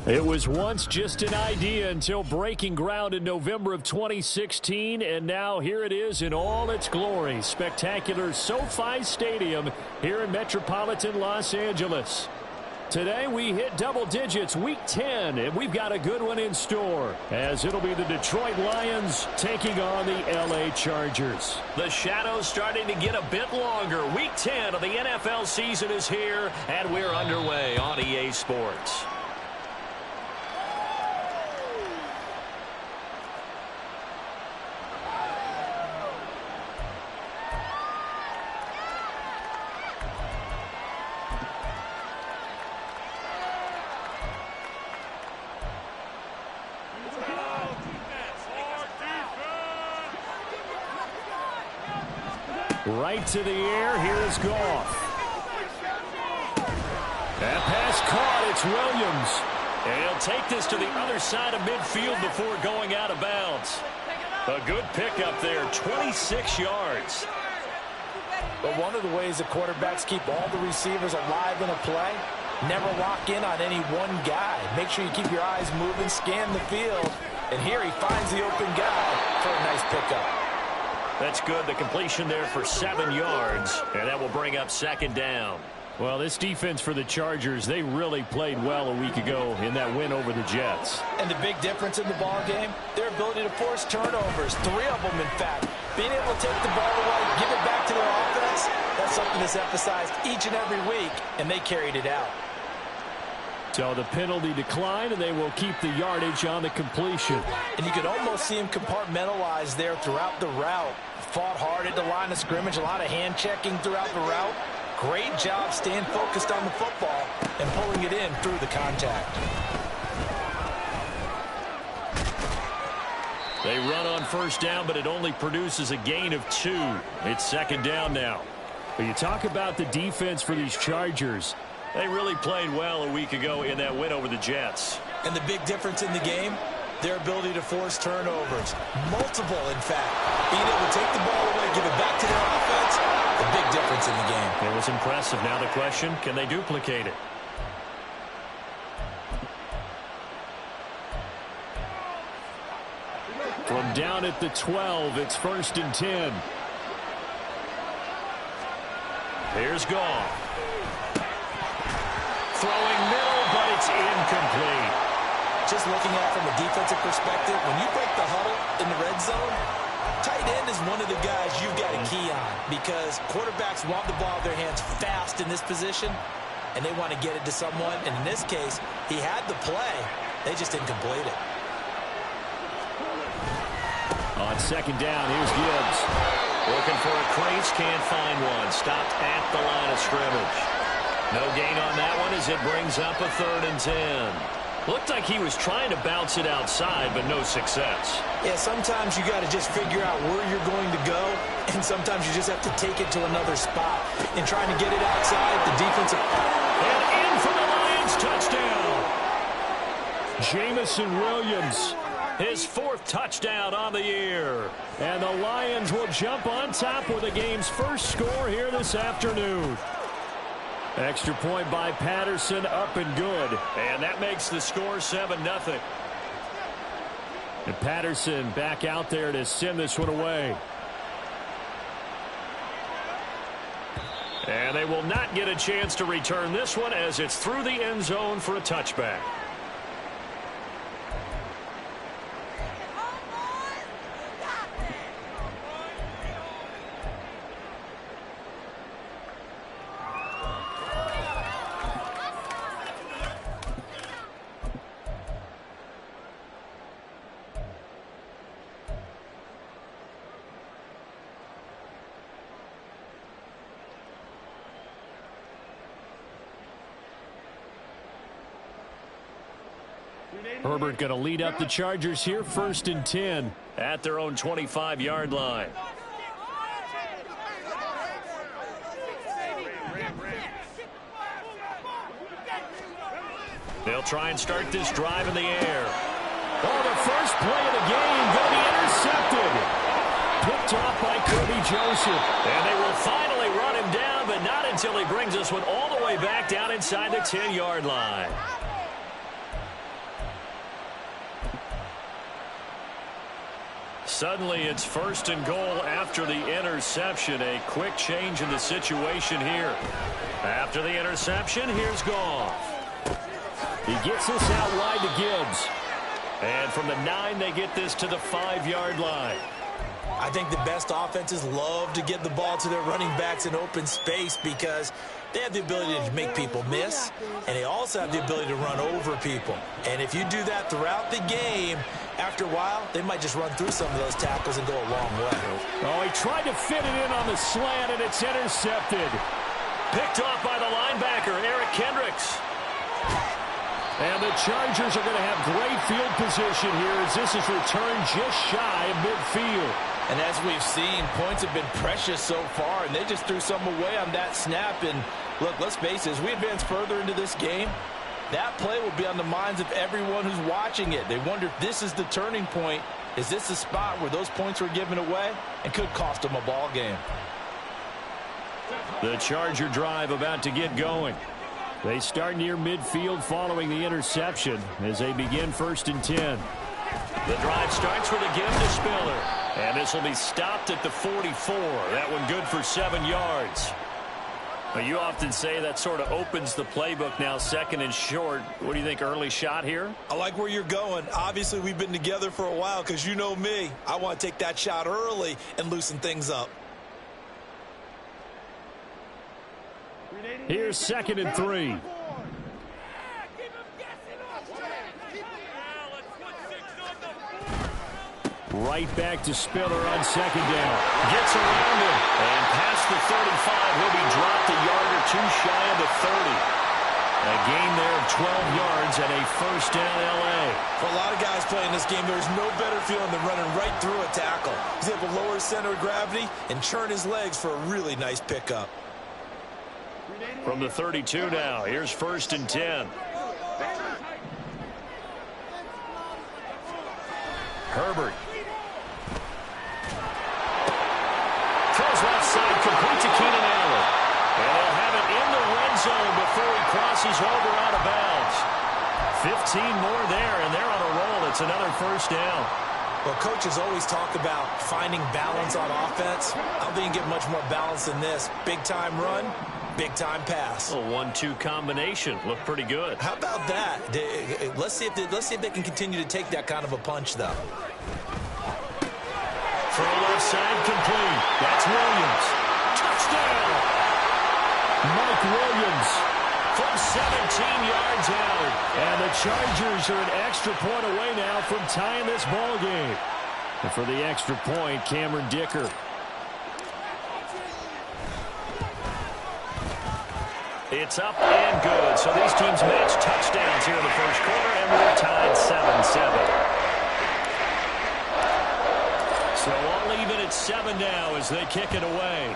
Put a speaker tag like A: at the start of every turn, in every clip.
A: It was once just an idea until breaking ground in November of 2016, and now here it is in all its glory. Spectacular SoFi Stadium here in metropolitan Los Angeles. Today we hit double digits, week 10, and we've got a good one in store, as it'll be the Detroit Lions taking on the LA Chargers. The shadow's starting to get a bit longer. Week 10 of the NFL season is here, and we're underway on EA Sports. Right to the air, here's Goff. That pass caught, it's Williams. And he'll take this to the other side of midfield before going out of bounds. A good pickup there, 26 yards.
B: But one of the ways that quarterbacks keep all the receivers alive in a play, never lock in on any one guy. Make sure you keep your eyes moving, scan the field. And here he finds the open guy for a nice pickup.
A: That's good. The completion there for 7 yards, and that will bring up second down. Well, this defense for the Chargers, they really played well a week ago in that win over the Jets.
B: And the big difference in the ball game, their ability to force turnovers, 3 of them in fact. Being able to take the ball away, give it back to their offense, that's something that's emphasized each and every week, and they carried it out.
A: So the penalty declined, and they will keep the yardage on the completion.
B: And you could almost see him compartmentalize there throughout the route. Fought hard at the line of scrimmage, a lot of hand checking throughout the route. Great job staying focused on the football and pulling it in through the contact.
A: They run on first down, but it only produces a gain of 2. It's second down now. But you talk about the defense for these Chargers. They really played well a week ago in that win over the Jets.
B: And the big difference in the game, their ability to force turnovers. Multiple, in fact. Being able to take the ball away, give it back to their offense, the big difference in the game.
A: It was impressive. Now the question, can they duplicate it? From down at the 12, it's 1st and 10. Here's Goff. Throwing middle, but it's incomplete.
B: Just looking at it from a defensive perspective, when you break the huddle in the red zone, tight end is one of the guys you've got to key on because quarterbacks want the ball in their hands fast in this position, and they want to get it to someone. And in this case, he had the play. They just didn't complete it.
A: On second down, here's Gibbs. Looking for a crease, can't find one. Stopped at the line of scrimmage. No gain on that one as it brings up a 3rd and 10. Looked like he was trying to bounce it outside, but no success.
B: Yeah, sometimes you got to just figure out where you're going to go, and sometimes you just have to take it to another spot. In trying to get it outside, the defensive...
A: And in for the Lions, touchdown! Jamison Williams, his 4th touchdown on the year. And the Lions will jump on top with the game's first score here this afternoon. Extra point by Patterson, up and good. And that makes the score 7-0. And Patterson back out there to send this one away. And they will not get a chance to return this one as it's through the end zone for a touchback. Herbert going to lead up the Chargers here, 1st and 10 at their own 25-yard line. They'll try and start this drive in the air. Oh, the first play of the game going to be intercepted. Picked off by Kirby Joseph. And they will finally run him down, but not until he brings this one all the way back down inside the 10-yard line. Suddenly it's 1st and goal after the interception. A quick change in the situation here. After the interception, here's Goff. He gets this out wide to Gibbs. And from the 9, they get this to the 5-yard line.
B: I think the best offenses love to get the ball to their running backs in open space because they have the ability to make people miss, and they also have the ability to run over people. And if you do that throughout the game, after a while, they might just run through some of those tackles and go a long way.
A: Oh, he tried to fit it in on the slant, and it's intercepted. Picked off by the linebacker, Eric Kendricks. And the Chargers are going to have great field position here as this is returned just shy of midfield.
C: And as we've seen, points have been precious so far, and they just threw some away on that snap. And look, let's face it, as we advance further into this game, that play will be on the minds of everyone who's watching it. They wonder if this is the turning point. Is this the spot where those points were given away and could cost them a ball game?
A: The Charger drive about to get going. They start near midfield following the interception as they begin 1st and 10. The drive starts with a give to Spiller. And this will be stopped at the 44. That one good for 7 yards. But you often say that sort of opens the playbook now, 2nd and short. What do you think, early shot here?
B: I like where you're going. Obviously, we've been together for a while because you know me. I want to take that shot early and loosen things up.
A: Here's 2nd and 3. Right back to Spiller on 2nd down. Gets around him. And past the 35, he'll be dropped a yard or 2 shy of the 30. A gain there of 12 yards and a 1st down L.A.
B: For a lot of guys playing this game, there's no better feeling than running right through a tackle. He's able to lower his center of gravity and churn his legs for a really nice pickup.
A: From the 32 now, here's 1st and 10. Herbert. Throws left side, complete to Keenan Allen. And they'll have it in the red zone before he crosses over out of bounds. 15 more there, and they're on a roll. It's another 1st down.
B: Well, coaches always talk about finding balance on offense. I don't think you get much more balance than this. Big-time run, big-time pass.
A: A 1-2 combination. Looked pretty good.
B: How about that? Let's see if they can continue to take that kind of a punch, though.
A: Throw left side complete. That's Williams. Touchdown! Mike Williams from 17 yards out. And the Chargers are an extra point away now from tying this ball game. And for the extra point, Cameron Dicker. It's up and good. So these teams match touchdowns here in the 1st quarter, and we're tied 7-7. So all even at 7 now as they kick it away.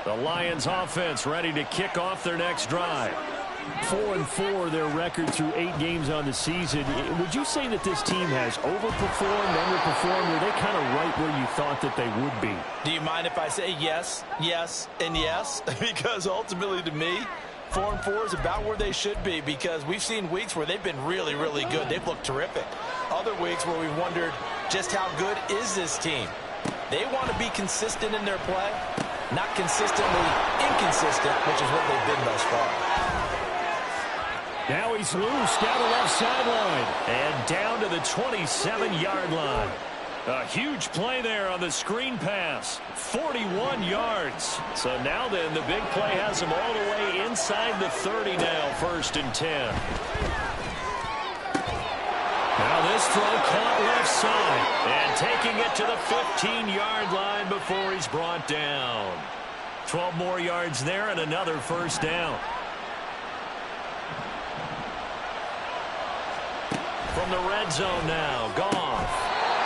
A: The Lions offense ready to kick off their next drive. 4-4 their record through 8 games on the season. Would you say that this team has overperformed, underperformed, or are they kind of right where you thought that they would be?
C: Do you mind if I say yes, yes, and yes? Because ultimately to me, 4-4 is about where they should be because we've seen weeks where they've been really, really good. They've looked terrific. Other weeks where we've wondered just how good is this team. They want to be consistent in their play, not consistently inconsistent, which is what they've been thus far.
A: Now he's loose down the left sideline and down to the 27-yard line. A huge play there on the screen pass. 41 yards. So now then, the big play has him all the way inside the 30 now, 1st and 10. Now this throw caught left side and taking it to the 15-yard line before he's brought down. 12 more yards there and another 1st down. From the red zone now, Goff.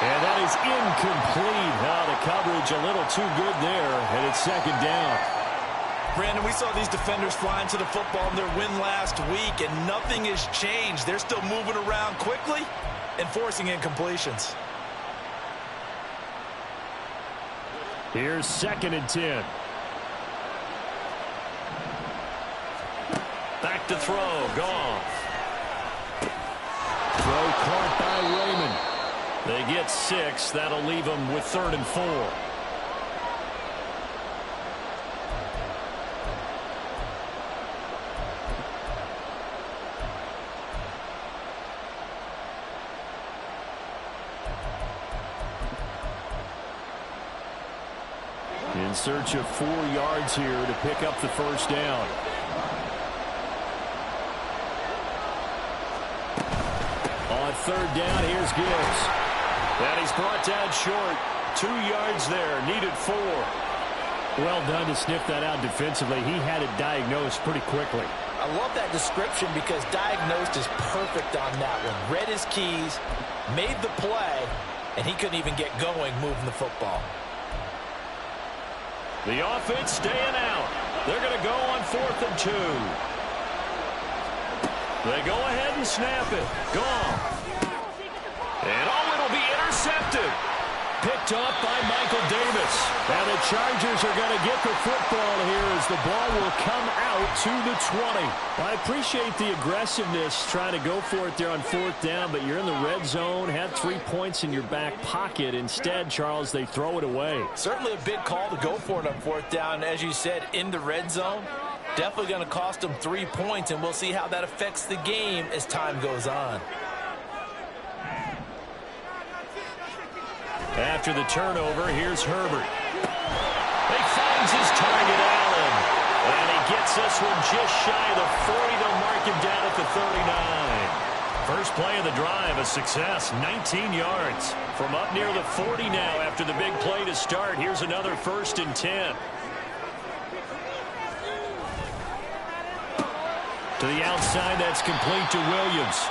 A: And that is incomplete. The coverage a little too good there, and it's 2nd down.
B: Brandon, we saw these defenders flying to the football in their win last week, and nothing has changed. They're still moving around quickly and forcing incompletions.
A: Here's 2nd and 10. Back to throw. Goff. Throw caught by Raymond. They get 6. That'll leave them with 3rd and 4. In search of 4 yards here to pick up the 1st down. On 3rd down, here's Gibbs. And he's brought down short. 2 yards there, needed 4. Well done to sniff that out defensively. He had it diagnosed pretty quickly.
B: I love that description because diagnosed is perfect on that one. Read his keys, made the play, and he couldn't even get going moving the football.
A: The offense staying out. They're going to go on 4th and 2. They go ahead and snap it. Goff. And it'll be intercepted. Picked off by Michael Davis. And the Chargers are going to get the football here as the ball will come out to the 20. I appreciate the aggressiveness trying to go for it there on 4th down, but you're in the red zone, had 3 points in your back pocket. Instead, Charles, they throw it away.
B: Certainly a big call to go for it on 4th down. As you said, in the red zone. Definitely going to cost them 3 points, and we'll see how that affects the game as time goes on.
A: After the turnover, here's Herbert. He finds his target, Allen. And he gets this one just shy of the 40. They'll mark him down at the 39. First play of the drive, a success, 19 yards. From up near the 40 now after the big play to start. Here's another 1st and 10. To the outside, that's complete to Williams.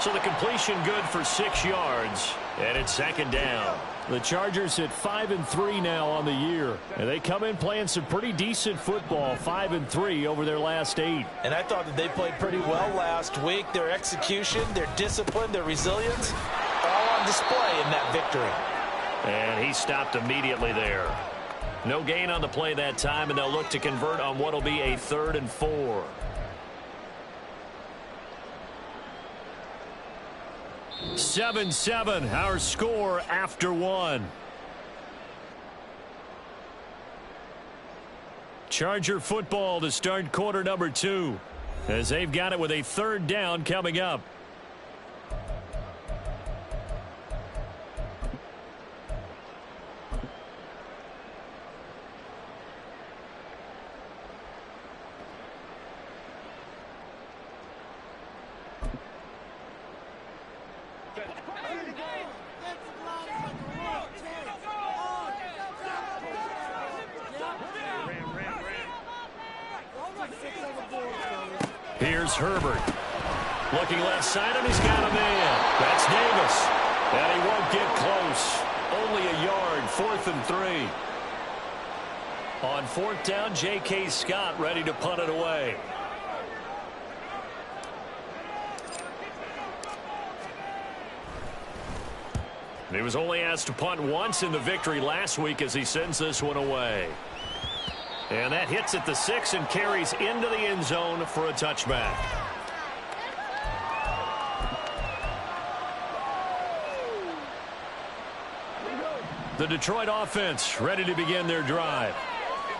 A: So the completion good for 6 yards. And it's 2nd down. The Chargers at 5-3 now on the year. And they come in playing some pretty decent football, 5-3 over their last 8.
B: And I thought that they played pretty well last week. Their execution, their discipline, their resilience, all on display in that victory.
A: And he stopped immediately there. No gain on the play that time, and they'll look to convert on what will be a 3rd and 4. (7-7) our score after 1. Charger football to start quarter number 2 as they've got it with a 3rd down coming up. Here's Herbert. Looking left side, and he's got a man. That's Davis. And he won't get close. Only a yard, 4th and 3. On 4th down, J.K. Scott ready to punt it away. He was only asked to punt once in the victory last week as he sends this one away. And that hits at the 6 and carries into the end zone for a touchback. The Detroit offense ready to begin their drive.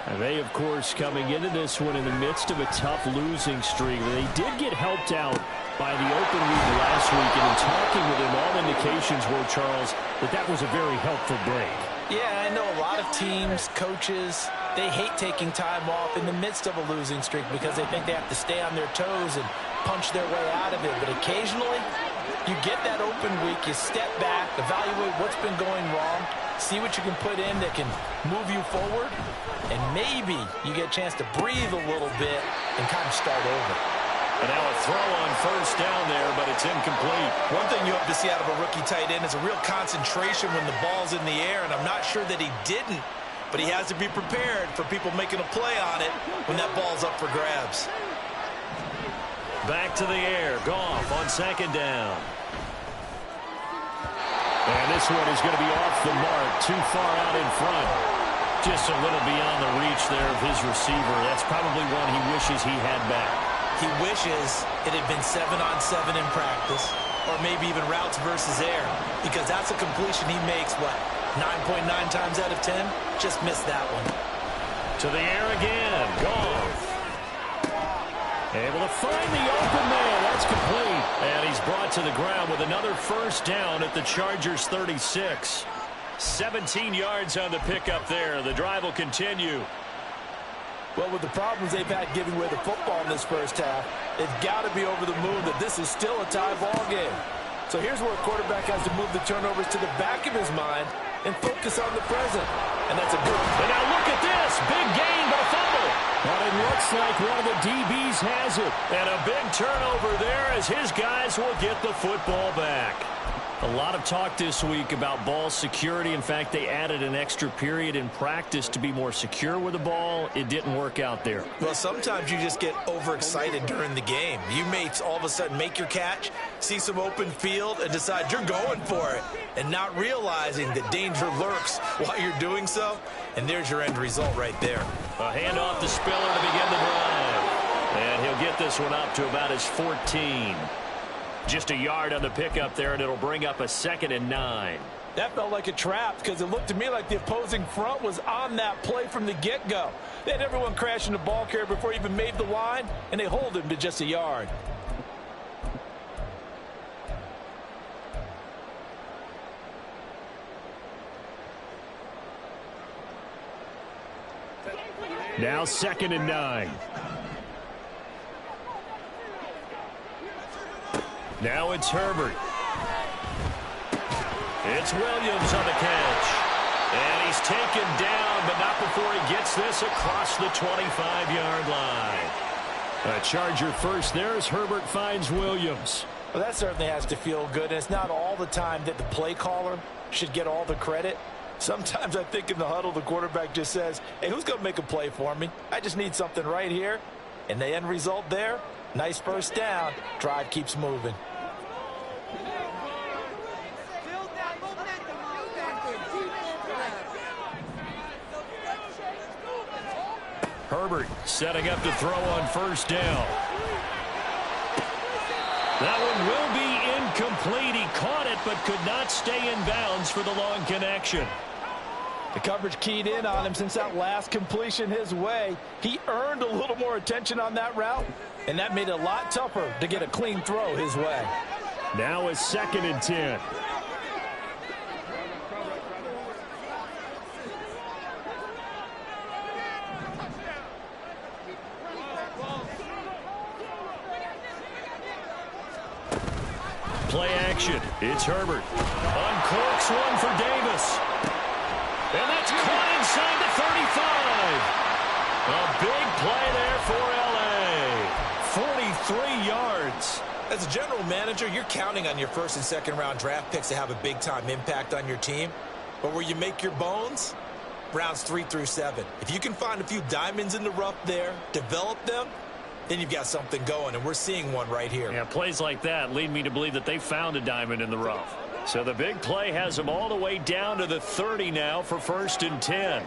A: And they, of course, coming into this one in the midst of a tough losing streak. They did get helped out by the open week last week, and in talking with him, all indications were, Charles, that was a very helpful break.
B: Yeah, I know a lot of teams, coaches, they hate taking time off in the midst of a losing streak because they think they have to stay on their toes and punch their way out of it. But occasionally, you get that open week, you step back, evaluate what's been going wrong, see what you can put in that can move you forward, and maybe you get a chance to breathe a little bit and kind of start over.
A: And now a throw on 1st down there, but it's incomplete.
C: One thing you hope to see out of a rookie tight end is a real concentration when the ball's in the air, and I'm not sure that he didn't, but he has to be prepared for people making a play on it when that ball's up for grabs.
A: Back to the air. Goff on 2nd down. And this one is going to be off the mark, too far out in front. Just a little beyond the reach there of his receiver. That's probably one he wishes he had back.
B: He wishes it had been 7-on-7 in practice, or maybe even routes versus air, because that's a completion he makes, what, 9.9 times out of 10? Just missed that one.
A: To the air again. Gone. Able to find the open man. That's complete. And he's brought to the ground with another first down at the Chargers' 36. 17 yards on the pickup there. The drive will continue.
C: Well, with the problems they've had giving away the football in this first half, they've got to be over the moon that this is still a tie ball game. So here's where a quarterback has to move the turnovers to the back of his mind and focus on the present. And that's a good one.
A: And now look at this. Big gain, but a fumble. But it looks like one of the DBs has it. And a big turnover there as his guys will get the football back. A lot of talk this week about ball security. In fact, they added an extra period in practice to be more secure with the ball. It didn't work out there.
B: Well, sometimes you just get overexcited during the game. You may all of a sudden make your catch, see some open field, and decide you're going for it, and not realizing that danger lurks while you're doing so. And there's your end result right there.
A: A handoff to Spiller to begin the drive. And he'll get this one up to about his 14. Just a yard on the pickup there, and it'll bring up a 2nd and 9.
C: That felt like a trap because it looked to me like the opposing front was on that play from the get-go. They had everyone crashing the ball carrier before he even made the line, and they hold him to just a yard.
A: Now 2nd and 9. Now it's Herbert. It's Williams on the catch. And he's taken down, but not before he gets this across the 25-yard line. A Charger first there as Herbert finds Williams.
C: Well, that certainly has to feel good. And it's not all the time that the play caller should get all the credit. Sometimes I think in the huddle, the quarterback just says, hey, who's going to make a play for me? I just need something right here. And the end result there, nice first down. Drive keeps moving.
A: Herbert setting up to throw on first down. That one will be incomplete. He caught it but could not stay in bounds for the long connection.
C: The coverage keyed in on him since that last completion his way. He earned a little more attention on that route, and that made it a lot tougher to get a clean throw his way.
A: Now it's 2nd and 10. Play action. It's Herbert. Uncorks one for Davis. And that's caught inside the 35. A big play there for L.A. 43 yards.
B: As a general manager, you're counting on your first and second round draft picks to have a big-time impact on your team. But where you make your bones, rounds 3 through 7. If you can find a few diamonds in the rough there, develop them, then you've got something going, and we're seeing one right here.
A: Yeah, plays like that lead me to believe that they found a diamond in the rough. So the big play has them all the way down to the 30 now for 1st and 10.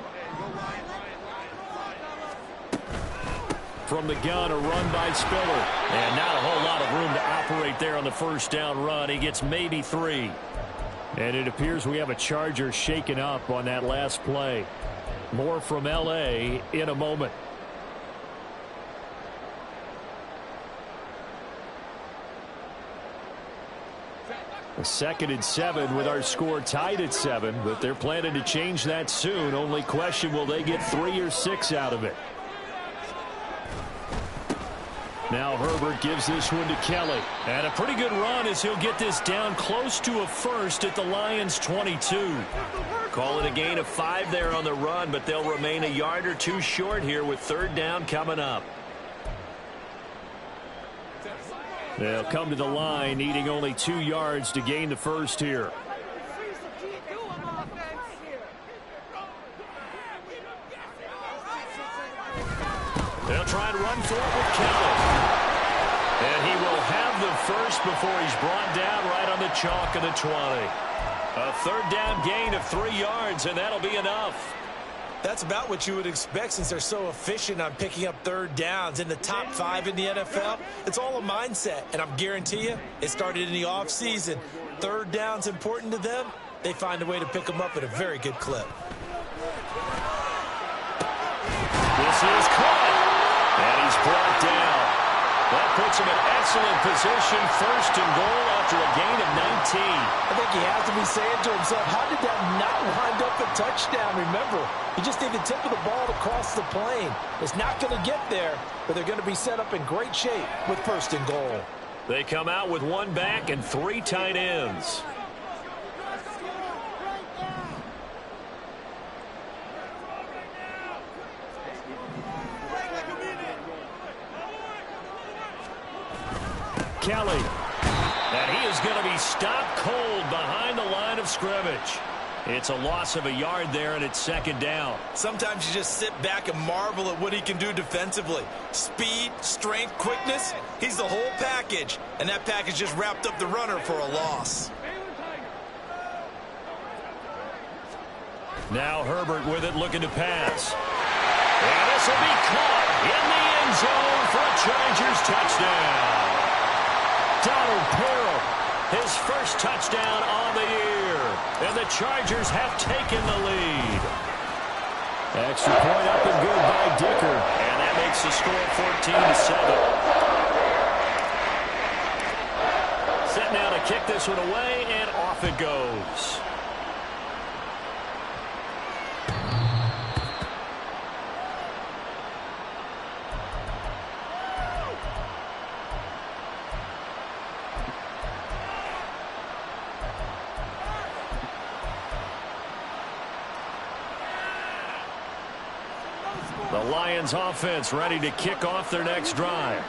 A: From the gun, a run by Spiller. And not a whole lot of room to operate there on the first down run. He gets maybe 3. And it appears we have a Charger shaken up on that last play. More from L.A. in a moment. A 2nd and 7 with our score tied at 7, but they're planning to change that soon. Only question, will they get 3 or 6 out of it? Now Herbert gives this one to Kelly. And a pretty good run as he'll get this down close to a first at the Lions' 22. Call it a gain of 5 there on the run, but they'll remain a yard or 2 short here with 3rd down coming up. They'll come to the line, needing only 2 yards to gain the first here. They'll try and run for it with Kelly. And he will have the first before he's brought down right on the chalk of the 20. A third down gain of 3 yards, and that'll be enough.
B: That's about what you would expect since they're so efficient on picking up third downs. In the top 5 in the NFL, it's all a mindset, and I'm guarantee you it started in the offseason. Third down's important to them. They find a way to pick them up at a very good clip.
A: This is caught, and he's brought down. That puts him in excellent position, first and goal after a gain of 19.
B: I think he has to be saying to himself, how did that not wind up a touchdown? Remember, you just need the tip of the ball to cross the plane. It's not going to get there, but they're going to be set up in great shape with first and goal.
A: They come out with 1 back and 3 tight ends. Kelly. And he is going to be stopped cold behind the line of scrimmage. It's a loss of a yard there, and it's second down.
B: Sometimes you just sit back and marvel at what he can do defensively. Speed, strength, quickness, he's the whole package. And that package just wrapped up the runner for a loss.
A: Now Herbert with it, looking to pass. And this will be caught in the end zone for a Chargers touchdown. Donald Parrott, his first touchdown on the year. And the Chargers have taken the lead. Extra point up and good by Dicker. And that makes the score 14-7. Set now to kick this one away, and off it goes. The Lions offense ready to kick off their next drive.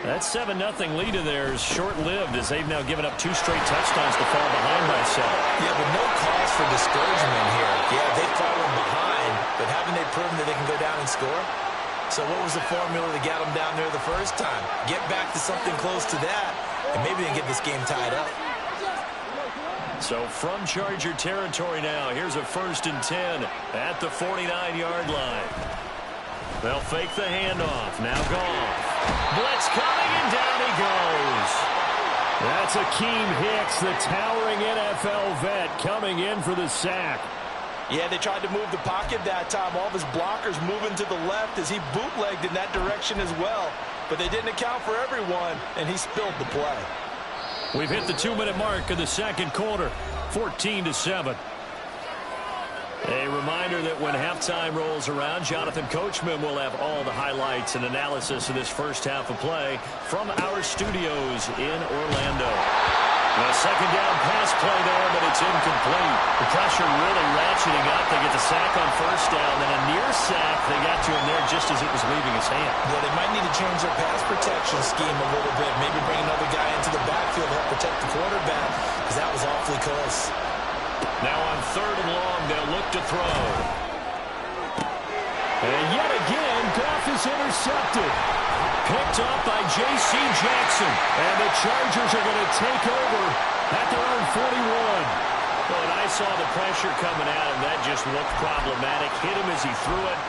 A: That 7-0 lead of theirs short-lived as they've now given up 2 straight touchdowns to fall behind by 7.
B: Yeah, but no cause for discouragement here. Yeah, they've fallen behind, but haven't they proven that they can go down and score? So what was the formula that got them down there the first time? Get back to something close to that, and maybe they can get this game tied up.
A: So from Charger territory now, here's a 1st and 10 at the 49-yard line. They'll fake the handoff. Now Goff. Blitz coming, and down he goes. That's Akeem Hicks, the towering NFL vet, coming in for the sack.
C: Yeah, they tried to move the pocket that time. All of his blockers moving to the left as he bootlegged in that direction as well. But they didn't account for everyone, and he spilled the play.
A: We've hit the 2-minute mark of the second quarter, 14-7. A reminder that when halftime rolls around, Jonathan Coachman will have all the highlights and analysis of this first half of play from our studios in Orlando. The second down pass play there, but it's incomplete. The pressure really ratcheting up. They get the sack on first down, then a near sack. They got to him there just as it was leaving his hand.
B: Yeah, they might need to change their pass protection scheme a little bit. Maybe bring another guy into the backfield to help protect the quarterback, because that was awfully close.
A: Now on 3rd and long, they'll look to throw. And yet again, Goff is intercepted. Picked up by J.C. Jackson. And the Chargers are going to take over at their own 41. Well, and I saw the pressure coming at him. That just looked problematic. Hit him as he threw it,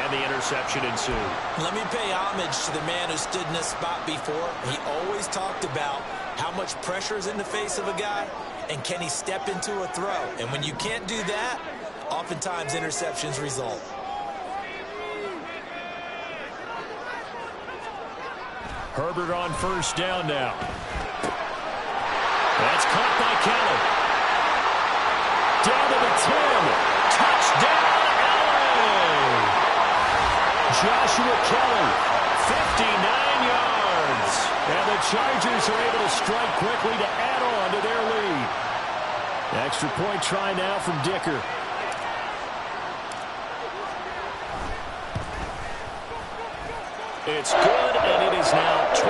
A: and the interception ensued.
B: Let me pay homage to the man who stood in this spot before. He always talked about how much pressure is in the face of a guy, and can he step into a throw? And when you can't do that, oftentimes interceptions result.
A: Herbert on first down now. That's caught by Kelly. Down to the 10. Touchdown, LA! Joshua Kelly, 59 yards. And the Chargers are able to strike quickly to add on to their lead. Extra point try now from Dicker. It's good, and it is now 21-7.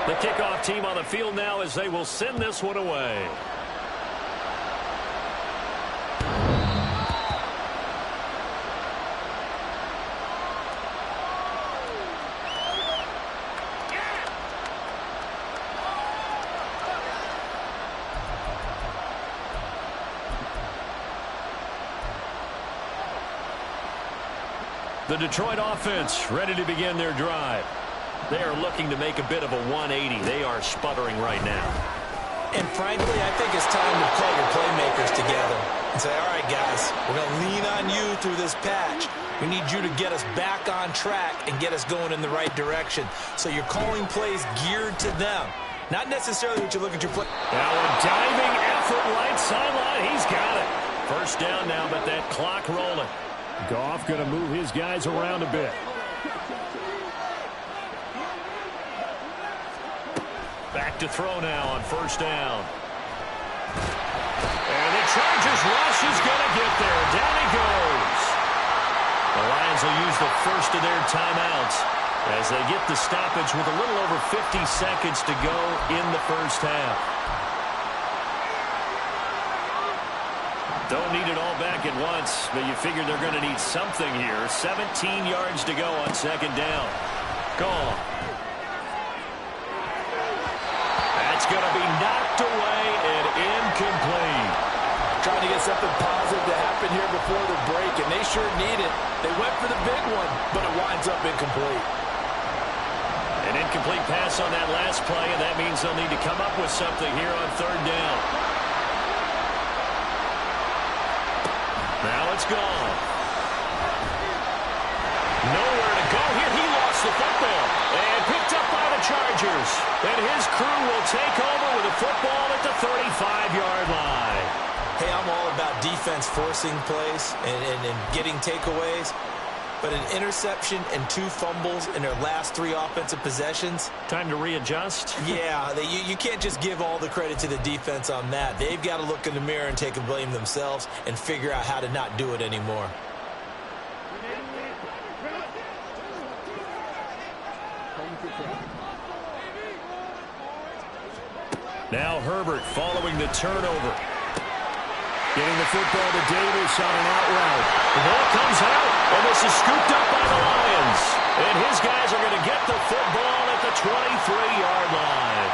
A: The kickoff team on the field now as they will send this one away. The Detroit offense ready to begin their drive. They are looking to make a bit of a 180. They are sputtering right now.
B: And frankly, I think it's time to call your playmakers together and say, all right, guys, we're going to lean on you through this patch. We need you to get us back on track and get us going in the right direction. So you're calling plays geared to them, not necessarily what you're looking to play.
A: Now a diving effort right sideline. He's got it. First down now, but that clock rolling. Goff going to move his guys around a bit. Back to throw now on first down. And the Chargers rush is going to get there. Down he goes. The Lions will use the first of their timeouts as they get the stoppage with a little over 50 seconds to go in the first half. Don't need it all back at once, but you figure they're going to need something here. 17 yards to go on second down. Gone. That's going to be knocked away and incomplete.
C: Trying to get something positive to happen here before the break, and they sure need it. They went for the big one, but it winds up incomplete.
A: An incomplete pass on that last play, and that means they'll need to come up with something here on third down. Now it's gone. Nowhere to go here. He lost the football and picked up by the Chargers. And his crew will take over with the football at the 35-yard line.
B: Hey, I'm all about defense forcing plays and getting takeaways. But an interception and 2 fumbles in their last 3 offensive possessions.
A: Time to readjust?
B: Yeah, you can't just give all the credit to the defense on that. They've got to look in the mirror and take the blame themselves and figure out how to not do it anymore.
A: Now Herbert following the turnover. Getting the football to Davis on an out route. The ball comes out, and this is scooped up by the Lions. And his guys are going to get the football at the 23-yard line.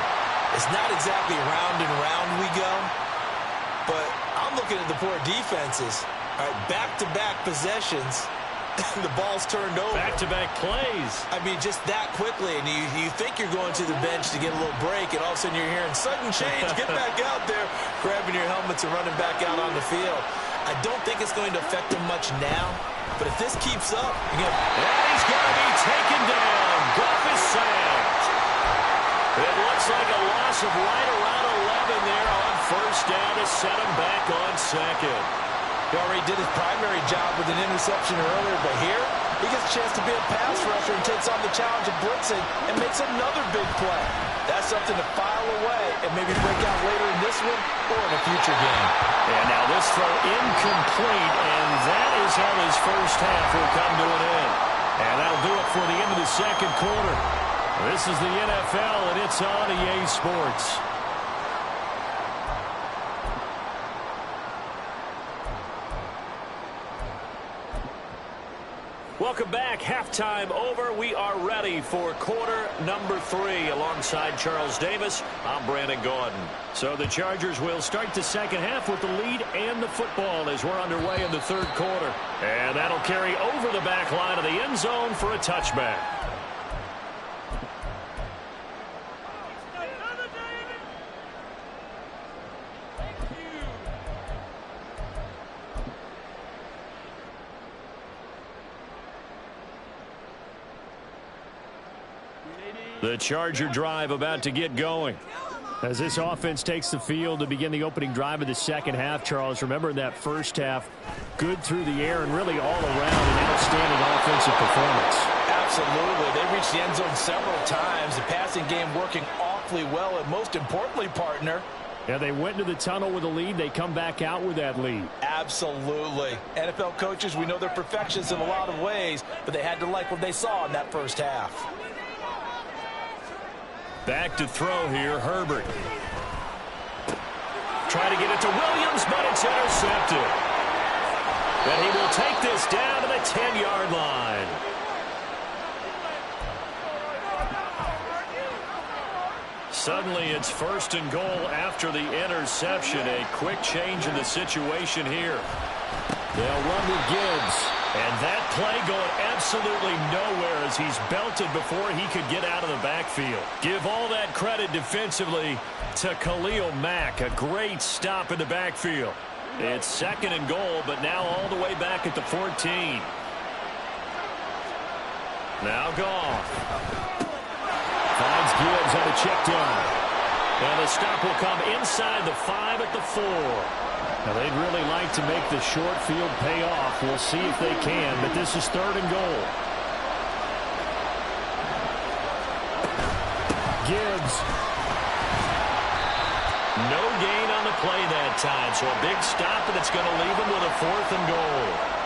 B: It's not exactly round and round we go, but I'm looking at the poor defenses. All right, back-to-back possessions. The ball's turned over.
A: Back-to-back plays.
B: I mean, just that quickly, and you think you're going to the bench to get a little break, and all of a sudden you're hearing sudden change, get back out there, grabbing your helmets and running back out on the field. I don't think it's going to affect them much now, but if this keeps up,
A: and he's going to be taken down. Goff is sacked. It looks like a loss of right around 11 there on first down to set him back on second.
C: He already did his primary job with an interception earlier, but here he gets a chance to be a pass rusher and takes on the challenge of blitzing and makes another big play. That's something to file away and maybe break out later in this one or in a future game.
A: And now this throw incomplete, and that is how his first half will come to an end. And that'll do it for the end of the second quarter. This is the NFL, and it's on EA Sports. Welcome back. Halftime over. We are ready for quarter number 3. Alongside Charles Davis, I'm Brandon Gordon. So the Chargers will start the second half with the lead and the football as we're underway in the third quarter. And that'll carry over the back line of the end zone for a touchback. The Charger drive about to get going. As this offense takes the field to begin the opening drive of the second half, Charles, remember in that first half, good through the air and really all around an outstanding offensive performance.
C: Absolutely. They reached the end zone several times. The passing game working awfully well, and most importantly, partner,
A: yeah, they went into the tunnel with a lead. They come back out with that lead.
C: Absolutely. NFL coaches, we know they're perfectionists in a lot of ways, but they had to like what they saw in that first half.
A: Back to throw here, Herbert. Try to get it to Williams, but it's intercepted. And he will take this down to the 10-yard line. Suddenly it's first and goal after the interception. A quick change in the situation here. They'll run with Gibbs. And that play going absolutely nowhere as he's belted before he could get out of the backfield. Give all that credit defensively to Khalil Mack. A great stop in the backfield. It's 2nd and goal, but now all the way back at the 14. Now Goff. Finds Gibbs on a check down. And the stop will come inside the 5 at the 4. Now, they'd really like to make the short field pay off. We'll see if they can, but this is 3rd and goal. Gibbs. No gain on the play that time, so a big stop, and it's going to leave them with a 4th and goal.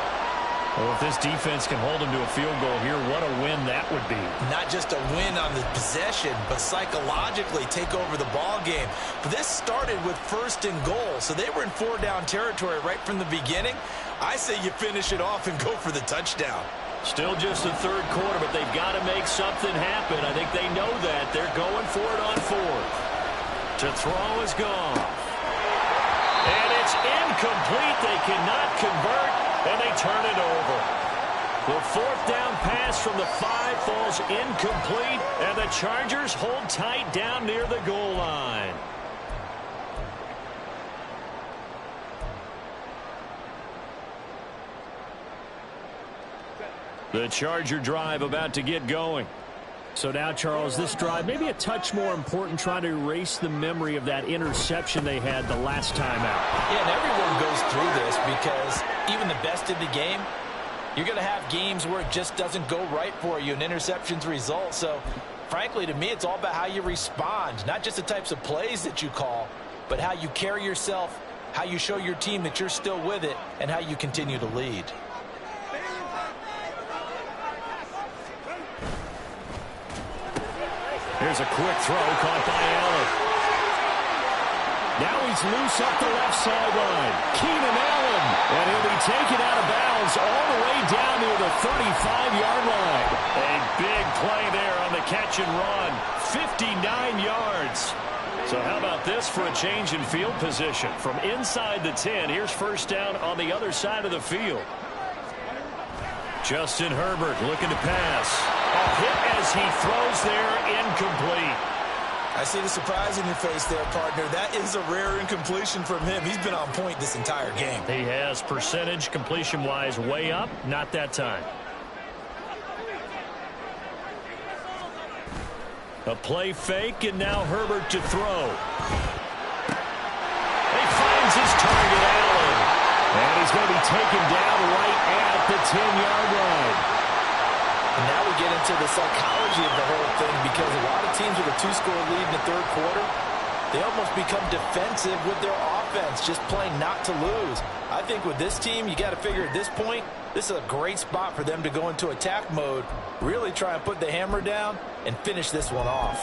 A: Well, if this defense can hold them to a field goal here, what a win that would be.
B: Not just a win on the possession, but psychologically take over the ball game. But this started with 1st and goal, so they were in 4-down territory right from the beginning. I say you finish it off and go for the touchdown.
A: Still just the 3rd quarter, but they've got to make something happen. I think they know that. They're going for it on 4th. To throw is gone. And it's incomplete. They cannot convert. And they turn it over. The 4th down pass from the 5 falls incomplete, and the Chargers hold tight down near the goal line. The Charger drive about to get going. So now, Charles, this drive maybe a touch more important, trying to erase the memory of that interception they had the last time out.
B: Yeah, and everyone goes through this because even the best in the game, you're going to have games where it just doesn't go right for you, and interceptions result. So, frankly, to me, it's all about how you respond, not just the types of plays that you call, but how you carry yourself, how you show your team that you're still with it, and how you continue to lead.
A: Here's a quick throw caught by Allen. Now he's loose up the left sideline. Keenan Allen. And he'll be taken out of bounds all the way down near the 35-yard line. A big play there on the catch and run. 59 yards. So how about this for a change in field position? From inside the 10, here's 1st down on the other side of the field. Justin Herbert looking to pass. A hit as he throws there, incomplete.
B: I see the surprise in your face there, partner. That is a rare incompletion from him. He's been on point this entire game.
A: He has percentage completion-wise way up, not that time. A play fake, and now Herbert to throw. He finds his target, Allen. And he's going to be taken down right at the 10-yard line.
B: And now we get into the psychology of the whole thing, because a lot of teams with a 2-score lead in the 3rd quarter, they almost become defensive with their offense, just playing not to lose. I think with this team, you got to figure at this point, this is a great spot for them to go into attack mode, really try and put the hammer down and finish this one off.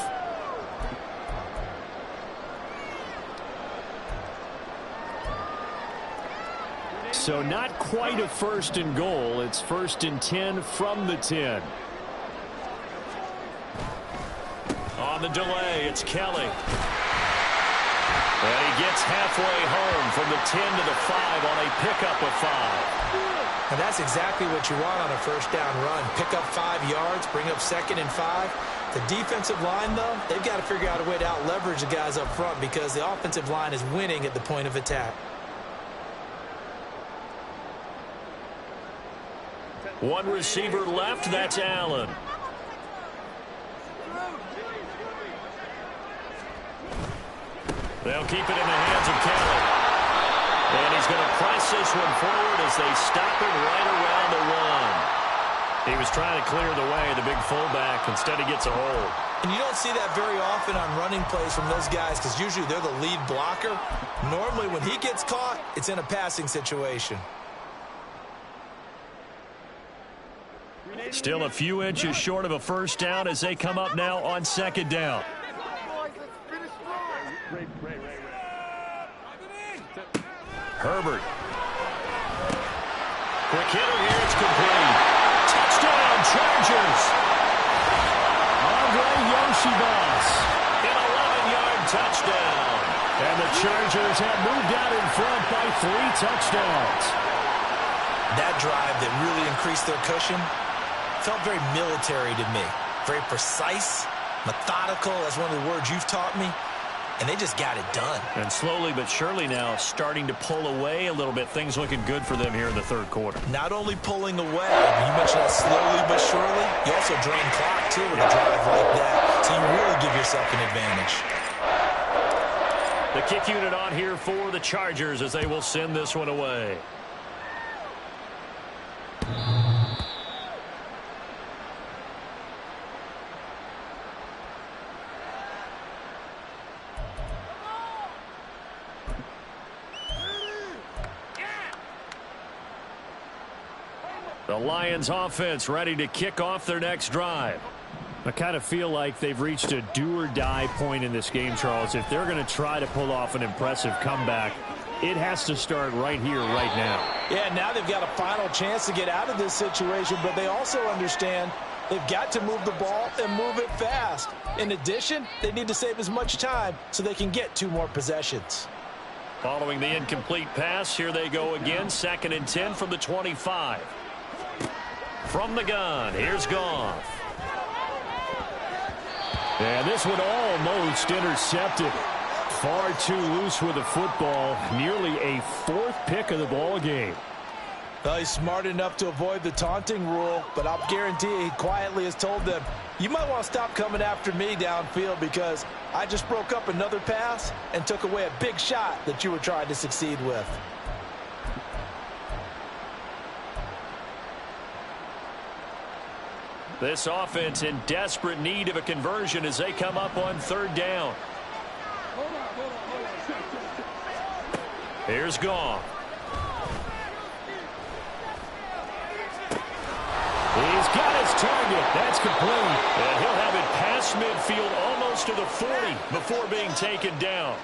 A: So not quite a 1st and goal. It's 1st and 10 from the 10. On the delay, it's Kelly. And he gets halfway home from the 10 to the 5 on a pickup of 5.
B: And that's exactly what you want on a 1st down run. Pick up 5 yards, bring up 2nd and 5. The defensive line, though, they've got to figure out a way to out-leverage the guys up front, because the offensive line is winning at the point of attack.
A: One receiver left, that's Allen. They'll keep it in the hands of Kelly. And he's going to press this one forward as they stop him right around the 1. He was trying to clear the way, the big fullback. Instead, he gets a hold.
B: And you don't see that very often on running plays from those guys, because usually they're the lead blocker. Normally, when he gets caught, it's in a passing situation.
A: Still a few inches short of a 1st down as they come up now on 2nd down. Herbert. Quick hitter here, it's complete. Touchdown, Chargers. Andre Yoshibas. An 11-yard touchdown. And the Chargers have moved out in front by 3 touchdowns.
B: That drive that really increased their cushion felt very military to me. Very precise, methodical. That's one of the words you've taught me. And they just got it done.
A: And slowly but surely now starting to pull away a little bit. Things looking good for them here in the third quarter.
B: Not only pulling away, you mentioned that slowly but surely. You also drain clock, too, with a drive like that. So you really give yourself an advantage.
A: The kick unit on here for the Chargers as they will send this one away. The Lions offense ready to kick off their next drive. I kind of feel like they've reached a do-or-die point in this game, Charles. If they're going to try to pull off an impressive comeback, it has to start right here, right now.
C: Yeah, now they've got a final chance to get out of this situation, but they also understand they've got to move the ball and move it fast. In addition, they need to save as much time so they can get 2 more possessions.
A: Following the incomplete pass, here they go again. 2nd and 10 from the 25. From the gun, here's Goff. And this one almost intercepted. Far too loose with the football. Nearly a 4th pick of the ball game.
C: Well, he's smart enough to avoid the taunting rule, but I'll guarantee he quietly has told them, you might want to stop coming after me downfield because I just broke up another pass and took away a big shot that you were trying to succeed with.
A: This offense in desperate need of a conversion as they come up on 3rd down. Here's Goff. He's got his target. That's complete. And he'll have it past midfield almost to the 40 before being taken down.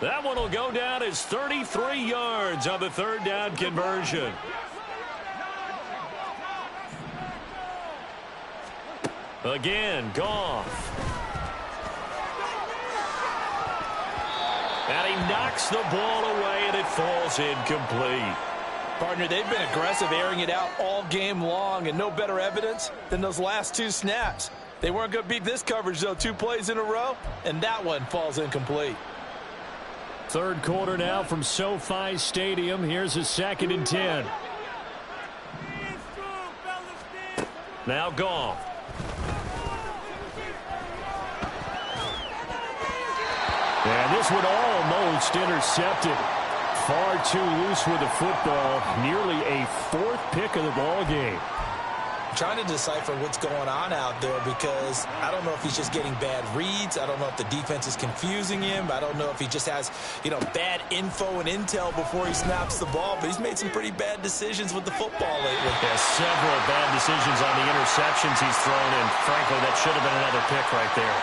A: That one will go down as 33 yards on the 3rd down conversion. Again, Goff. And he knocks the ball away, and it falls incomplete.
C: Partner, they've been aggressive, airing it out all game long, and no better evidence than those last 2 snaps. They weren't going to beat this coverage, though, 2 plays in a row, and that one falls incomplete.
A: 3rd quarter now from SoFi Stadium. Here's a 2nd and 10. Now Goff. And this one almost intercepted. Far too loose with the football. Nearly a 4th pick of the ball game.
B: Trying to decipher what's going on out there because I don't know if he's just getting bad reads. I don't know if the defense is confusing him. I don't know if he just has, bad info and intel before he snaps the ball. But he's made some pretty bad decisions with the football lately.
A: Yeah, several bad decisions on the interceptions he's thrown, and frankly, that should have been another pick right there.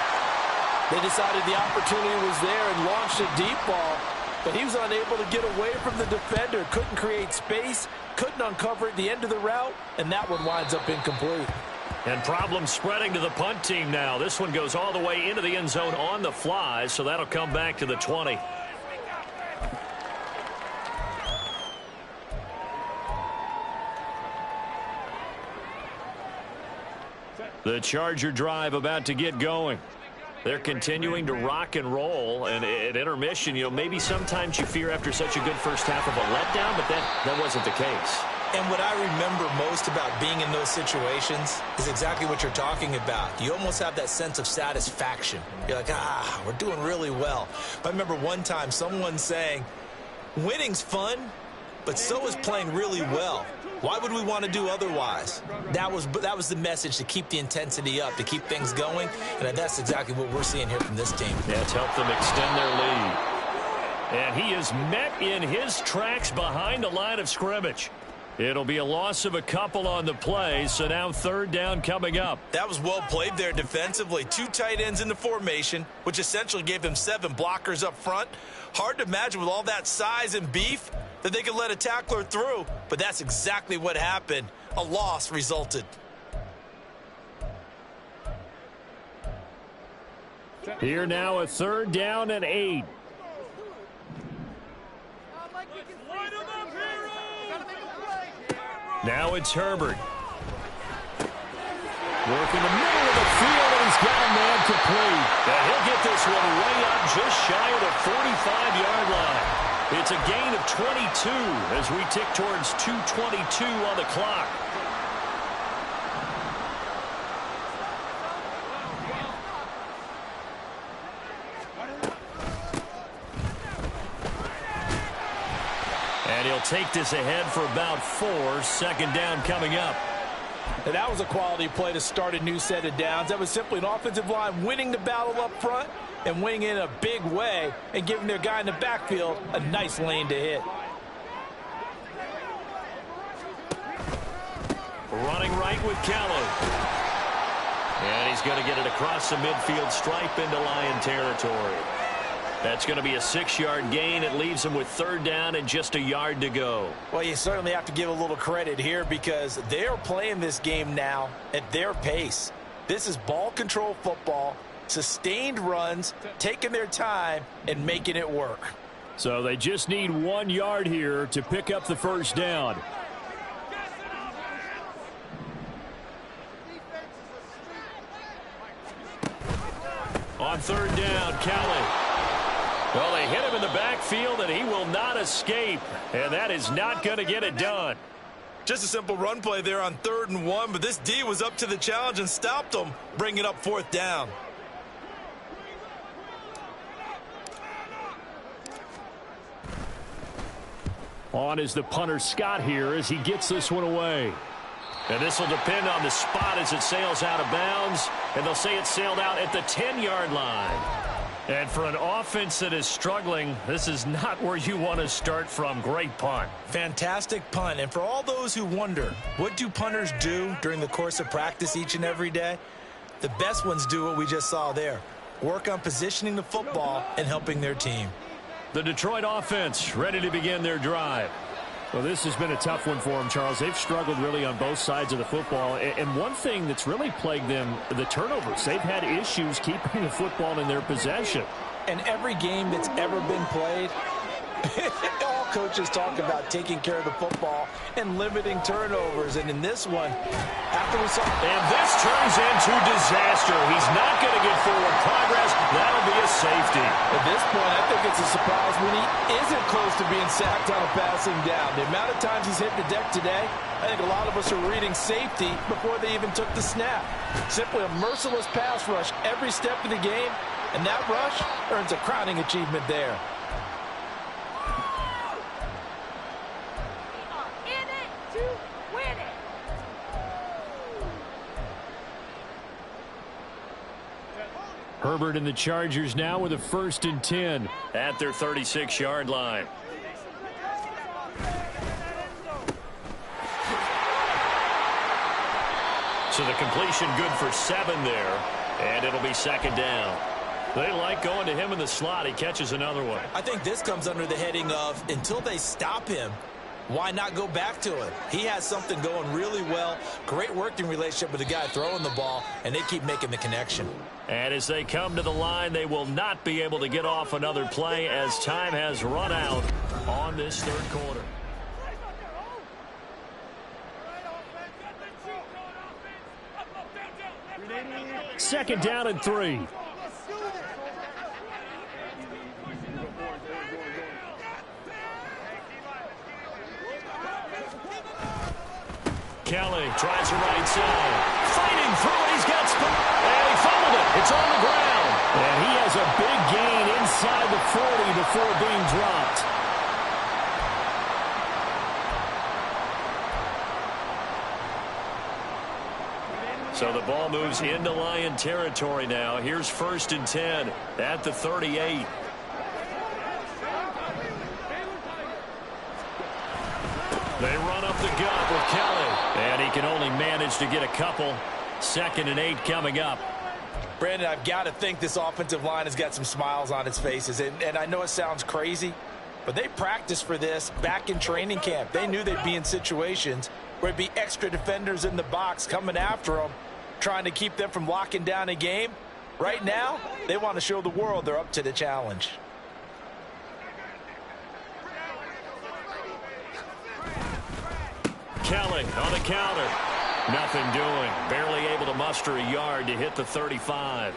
C: They decided the opportunity was there and launched a deep ball, but he was unable to get away from the defender, couldn't create space, couldn't uncover at the end of the route, and that one winds up incomplete.
A: And problems spreading to the punt team now. This one goes all the way into the end zone on the fly, so that'll come back to the 20. The Charger drive about to get going. They're continuing to rock and roll, and at intermission, maybe sometimes you fear after such a good first half of a letdown, but that wasn't the case.
B: And what I remember most about being in those situations is exactly what you're talking about. You almost have that sense of satisfaction. You're like, we're doing really well. But I remember one time someone saying, winning's fun, but so is playing really well. Why would we want to do otherwise? That was the message, to keep the intensity up, to keep things going, and that's exactly what we're seeing here from this team.
A: Yeah, it's helped them extend their lead. And he is met in his tracks behind the line of scrimmage. It'll be a loss of a couple on the play, so now 3rd down coming up.
B: That was well played there defensively. 2 tight ends in the formation, which essentially gave them 7 blockers up front. Hard to imagine with all that size and beef that they could let a tackler through, but that's exactly what happened. A loss resulted.
A: Here now a 3rd down and 8. Now it's Herbert. Working the middle of the field, and he's got a man complete. And he'll get this one way up just shy of the 45-yard line. It's a gain of 22 as we tick towards 2:22 on the clock. And he'll take this ahead for about 4. Second down coming up.
B: And that was a quality play to start a new set of downs. That was simply an offensive line winning the battle up front and winning in a big way and giving their guy in the backfield a nice lane to hit.
A: Running right with Kelly. And he's going to get it across the midfield stripe into Lion territory. That's going to be a 6-yard gain. It leaves him with third down and just a yard to go.
B: Well, you certainly have to give a little credit here because they're playing this game now at their pace. This is ball control football, sustained runs, taking their time and making it work.
A: So they just need 1 yard here to pick up the first down. On third down, Kelly. Well, they hit him in the backfield, and he will not escape. And that is not going to get it done.
C: Just a simple run play there on 3rd and 1, but this D was up to the challenge and stopped him, bringing up 4th down.
A: On is the punter Scott here as he gets this one away. And this will depend on the spot as it sails out of bounds. And they'll say it sailed out at the 10-yard line. And for an offense that is struggling, this is not where you want to start from. Great punt.
B: Fantastic punt. And for all those who wonder, what do punters do during the course of practice each and every day? The best ones do what we just saw there. Work on positioning the football and helping their team.
A: The Detroit offense ready to begin their drive. Well, this has been a tough one for them, Charles. They've struggled really on both sides of the football. And one thing that's really plagued them, the turnovers. They've had issues keeping the football in their possession.
B: And every game that's ever been played, all coaches talk about taking care of the football and limiting turnovers. And in this one, after we saw...
A: And this turns into disaster. He's not going to get forward progress. That'll be a safety.
B: At this point, I think it's a surprise when he isn't close to being sacked on a passing down. The amount of times he's hit the deck today, I think a lot of us are reading safety before they even took the snap. Simply a merciless pass rush every step of the game, and that rush earns a crowning achievement there.
A: Herbert and the Chargers now with a 1st and 10 at their 36-yard line. So the completion good for 7 there, and it'll be 2nd down. They like going to him in the slot. He catches another one.
B: I think this comes under the heading of until they stop him, why not go back to him? He has something going really well. Great working relationship with the guy throwing the ball, and they keep making the connection.
A: And as they come to the line, they will not be able to get off another play as time has run out on this 3rd quarter. Second down and 3. Kelly tries the right side. Fighting through it. He's got speed. And he fumbled it. It's on the ground. And he has a big gain inside the 40 before being dropped. So the ball moves into Lion territory now. Here's 1st and 10 at the 38. They run up the gut with Kelly. And he can only manage to get a couple. 2nd and 8 coming up.
B: Brandon, I've got to think this offensive line has got some smiles on its faces. And I know it sounds crazy, but they practiced for this back in training camp. They knew they'd be in situations where there'd be extra defenders in the box coming after them, trying to keep them from locking down a game. Right now, they want to show the world they're up to the challenge.
A: Kelly on the counter. Nothing doing. Barely able to muster a yard to hit the 35.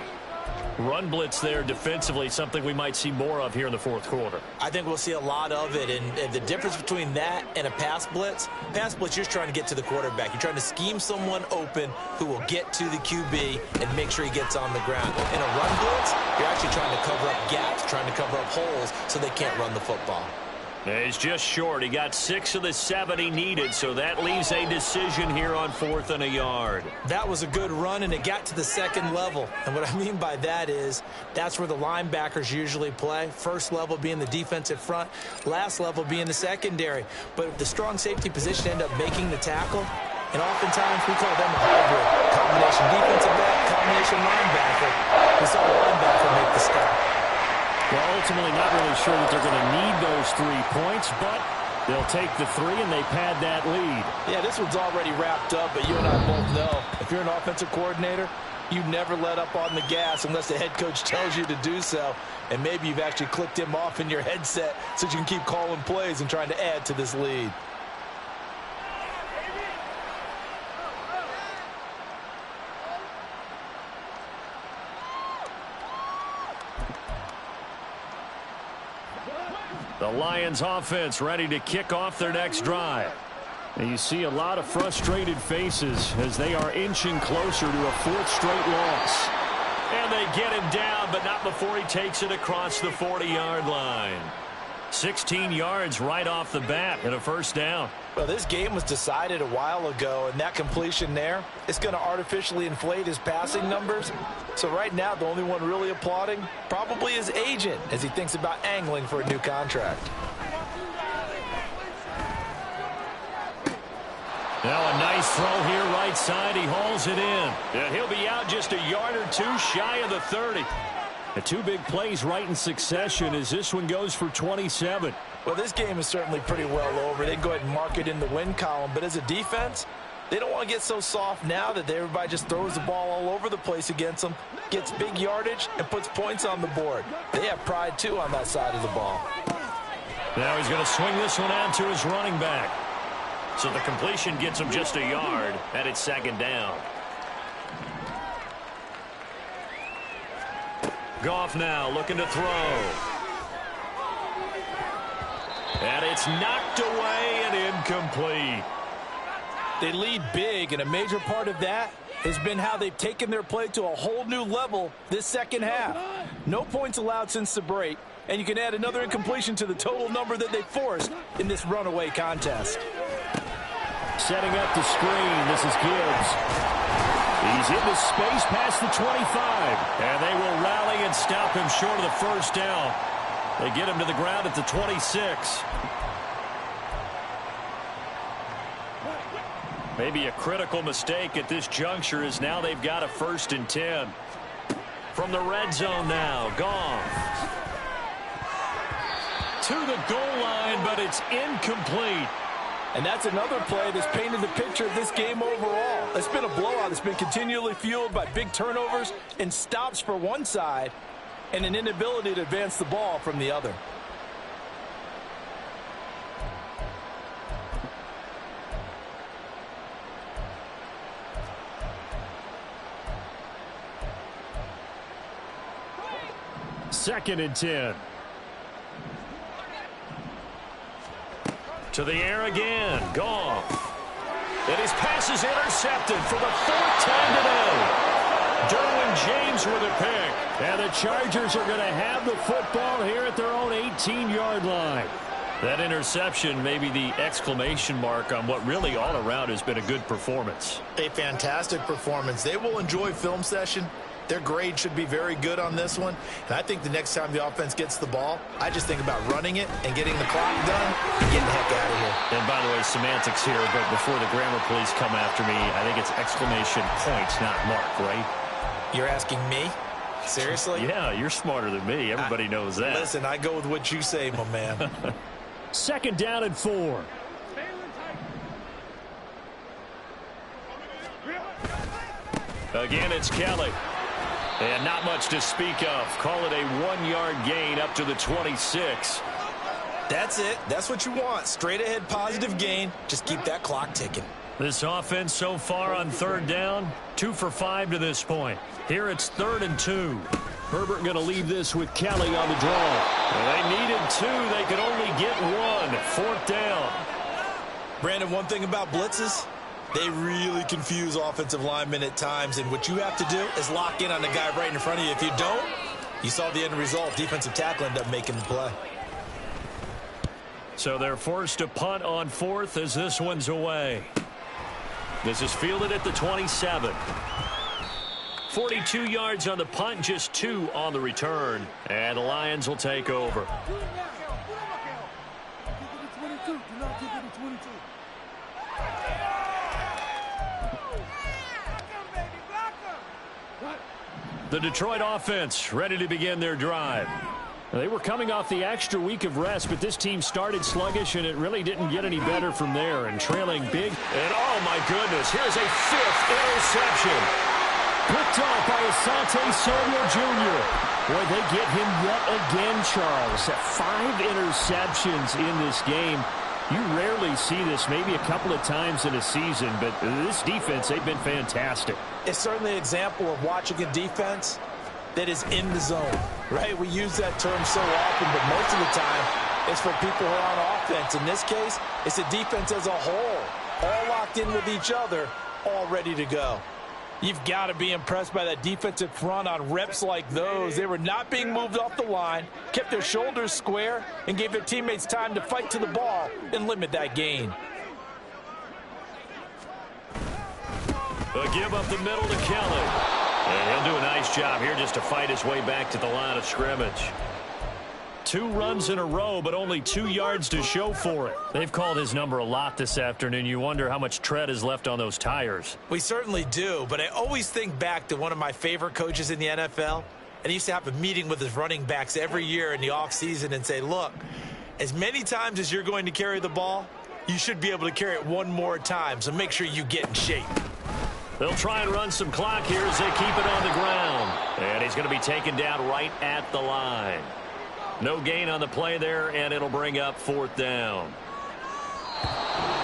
A: Run blitz there defensively, something we might see more of here in the fourth quarter.
B: I think we'll see a lot of it, and the difference between that and a pass blitz, you're just trying to get to the quarterback. You're trying to scheme someone open who will get to the QB and make sure he gets on the ground. In a run blitz, you're actually trying to cover up gaps, trying to cover up holes so they can't run the football.
A: He's just short. He got 6 of the 7 he needed, so that leaves a decision here on 4th and a yard.
B: That was a good run, and it got to the second level. And what I mean by that is that's where the linebackers usually play. First level being the defensive front, last level being the secondary. But the strong safety position ended up making the tackle, and oftentimes we call them a hybrid. Combination defensive back, combination linebacker. We saw the linebacker make the stop.
A: Well, ultimately not really sure that they're going to need those 3 points, but they'll take the 3 and they pad that lead.
C: Yeah, this one's already wrapped up, but you and I both know if you're an offensive coordinator, you never let up on the gas unless the head coach tells you to do so. And maybe you've actually clicked him off in your headset so you can keep calling plays and trying to add to this lead.
A: The Lions offense ready to kick off their next drive. And you see a lot of frustrated faces as they are inching closer to a 4th straight loss. And they get him down, but not before he takes it across the 40-yard line. 16 yards right off the bat and a first down.
C: Well, this game was decided a while ago, and that completion there is going to artificially inflate his passing numbers. So right now, the only one really applauding probably his agent as he thinks about angling for a new contract.
A: Now a nice throw here right side. He hauls it in. And he'll be out just a yard or 2 shy of the 30. The 2 big plays right in succession as this one goes for 27.
C: Well, this game is certainly pretty well over. They go ahead and mark it in the win column. But as a defense, they don't want to get so soft now that everybody just throws the ball all over the place against them, gets big yardage, and puts points on the board. They have pride, too, on that side of the ball.
A: Now he's going to swing this one out to his running back. So the completion gets him just a yard, and it's 2nd down. Goff now looking to throw. And it's knocked away and incomplete.
C: They lead big, and a major part of that has been how they've taken their play to a whole new level this second half. No points allowed since the break, and you can add another incompletion to the total number that they forced in this runaway contest.
A: Setting up the screen, this is Gibbs. He's into space past the 25, and they will rally and stop him short of the first down. They get him to the ground at the 26. Maybe a critical mistake at this juncture is now they've got a 1st and 10. From the red zone now, Goff. To the goal line, but it's incomplete.
C: And that's another play that's painted the picture of this game overall. It's been a blowout. It's been continually fueled by big turnovers and stops for one side and an inability to advance the ball from the other.
A: Second and 10. To the air again. Goff. And his pass is intercepted for the 4th time today. Derwin James with a pick. And the Chargers are going to have the football here at their own 18-yard line. That interception may be the exclamation mark on what really all around has been a good performance.
D: A fantastic performance. They will enjoy film session. Their grade should be very good on this one. And I think the next time the offense gets the ball, I just think about running it and getting the clock done and getting the heck out of here.
A: And by the way, semantics here, but before the grammar police come after me, I think it's exclamation points, not mark, right?
B: You're asking me? Seriously?
A: Yeah, you're smarter than me. Everybody knows that.
C: Listen, I go with what you say, my man.
A: 2nd down and 4. Again, it's Kelly. And not much to speak of. Call it a 1-yard gain up to the 26.
B: That's it. That's what you want. Straight ahead positive gain. Just keep that clock ticking.
A: This offense so far on third down, 2 for 5 to this point. Here it's 3rd and 2. Herbert going to leave this with Kelly on the draw. Well, they needed 2. They could only get 1. 4th down.
B: Brandon, one thing about blitzes, they really confuse offensive linemen at times, and what you have to do is lock in on the guy right in front of you. If you don't, you saw the end result. Defensive tackle ended up making the play.
A: So they're forced to punt on 4th as this one's away. This is fielded at the 27. 42 yards on the punt, just 2 on the return. And the Lions will take over. The Detroit offense ready to begin their drive. They were coming off the extra week of rest, but this team started sluggish, and it really didn't get any better from there. And trailing big. And, oh, my goodness, here's a 5th interception. Picked off by Asante Samuel Jr. Boy, they get him yet again, Charles. 5 interceptions in this game. You rarely see this, maybe a couple of times in a season, but this defense, they've been fantastic.
B: It's certainly an example of watching a defense that is in the zone, right? We use that term so often, but most of the time it's for people who are on offense. In this case, it's the defense as a whole, all locked in with each other, all ready to go. You've got to be impressed by that defensive front on reps like those. They were not being moved off the line, kept their shoulders square, and gave their teammates time to fight to the ball and limit that gain.
A: A give up the middle to Kelly. And he'll do a nice job here just to fight his way back to the line of scrimmage. 2 runs in a row, but only 2 yards to show for it. They've called his number a lot this afternoon. You wonder how much tread is left on those tires.
B: We certainly do, but I always think back to one of my favorite coaches in the NFL, and he used to have a meeting with his running backs every year in the offseason and say, look, as many times as you're going to carry the ball, you should be able to carry it one more time, so make sure you get in shape.
A: They'll try and run some clock here as they keep it on the ground. And he's going to be taken down right at the line. No gain on the play there, and it'll bring up 4th down.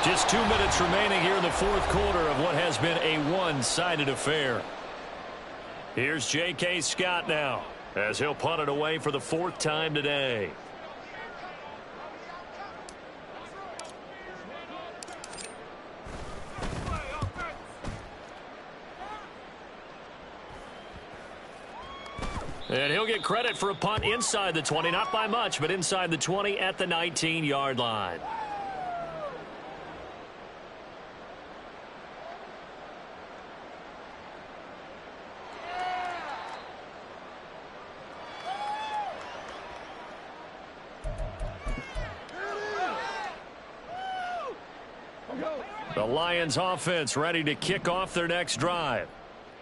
A: Just 2 minutes remaining here in the 4th quarter of what has been a one-sided affair. Here's J.K. Scott now as he'll punt it away for the 4th time today. And he'll get credit for a punt inside the 20, not by much, but inside the 20 at the 19-yard line. The Lions offense ready to kick off their next drive.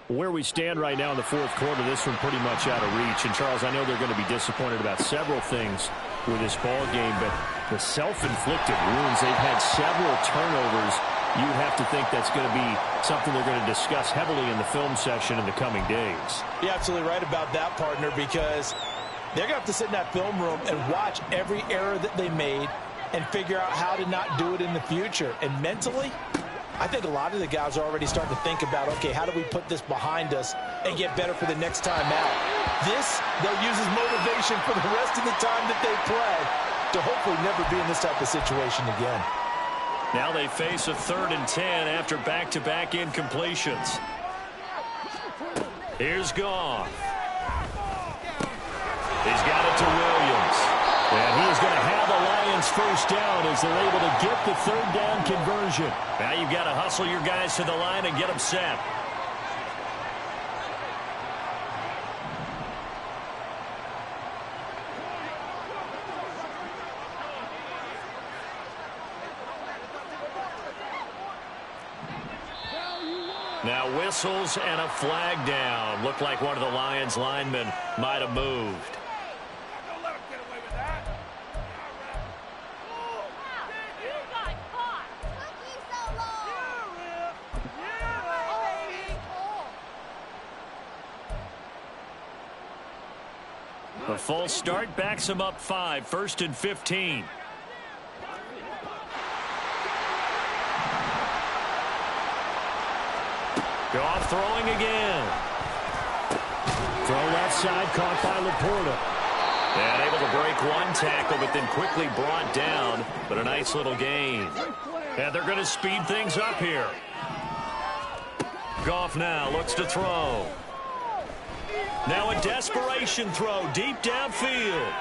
A: Where we stand right now in the 4th quarter, this one pretty much out of reach. And, Charles, I know they're going to be disappointed about several things with this ball game, but the self-inflicted wounds, they've had several turnovers. You'd have to think that's going to be something they're going to discuss heavily in the film session in the coming days.
B: You're absolutely right about that, partner, because they're going to have to sit in that film room and watch every error that they made and figure out how to not do it in the future. And mentally, I think a lot of the guys are already starting to think about, okay, how do we put this behind us and get better for the next time out? This, they'll use as motivation for the rest of the time that they play to hopefully never be in this type of situation again.
A: Now they face a 3rd and 10 after back-to-back incompletions. Here's Goff. He's got it to Williams. And he is going to have the Lions first down as they're able to get the 3rd down conversion. Now you've got to hustle your guys to the line and get them set. Now whistles and a flag down. Looked like one of the Lions linemen might have moved. A false start backs him up 5, 1st and 15. Goff throwing again. Throw left side, caught by Laporta. And able to break one tackle, but then quickly brought down. But a nice little gain. And they're going to speed things up here. Goff now looks to throw. Now a desperation throw deep downfield.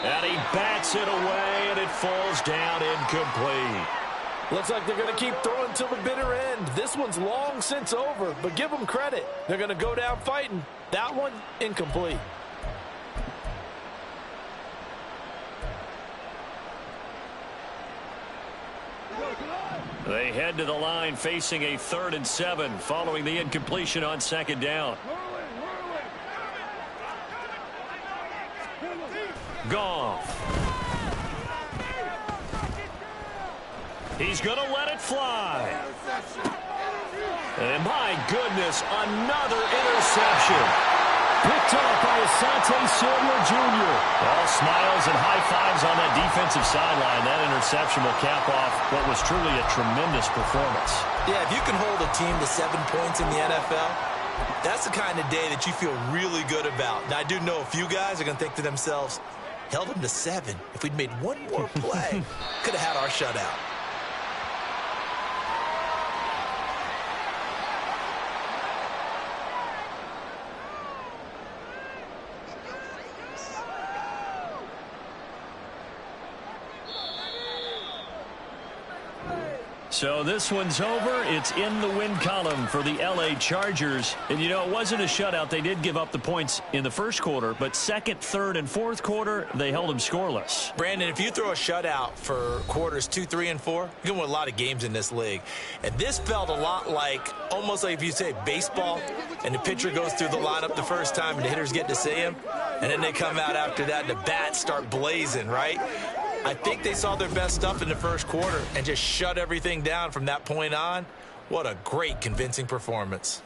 A: And he bats it away, and it falls down incomplete.
C: Looks like they're going to keep throwing till the bitter end. This one's long since over, but give them credit. They're going to go down fighting. That one, incomplete.
A: They head to the line facing a 3rd and 7 following the incompletion on 2nd down. Goff. He's going to let it fly. And my goodness, another interception. Picked off by Asante Samuel Jr. All smiles and high fives on that defensive sideline. That interception will cap off what was truly a tremendous performance.
B: Yeah, if you can hold a team to 7 points in the NFL, that's the kind of day that you feel really good about. Now, I do know a few guys are going to think to themselves, held them to 7. If we'd made one more play, could have had our shutout.
A: So this one's over. It's in the win column for the L.A. Chargers. And, you know, it wasn't a shutout. They did give up the points in the first quarter, but 2nd, 3rd, and 4th quarter, they held them scoreless.
B: Brandon, if you throw a shutout for quarters 2, 3, and 4, you're going to win a lot of games in this league. And this felt a lot like, almost like if you say baseball, and the pitcher goes through the lineup the first time and the hitters get to see him, and then they come out after that and the bats start blazing, right? I think they saw their best stuff in the first quarter and just shut everything down from that point on. What a great, convincing performance.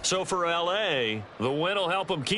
A: So for L.A., the win will help them keep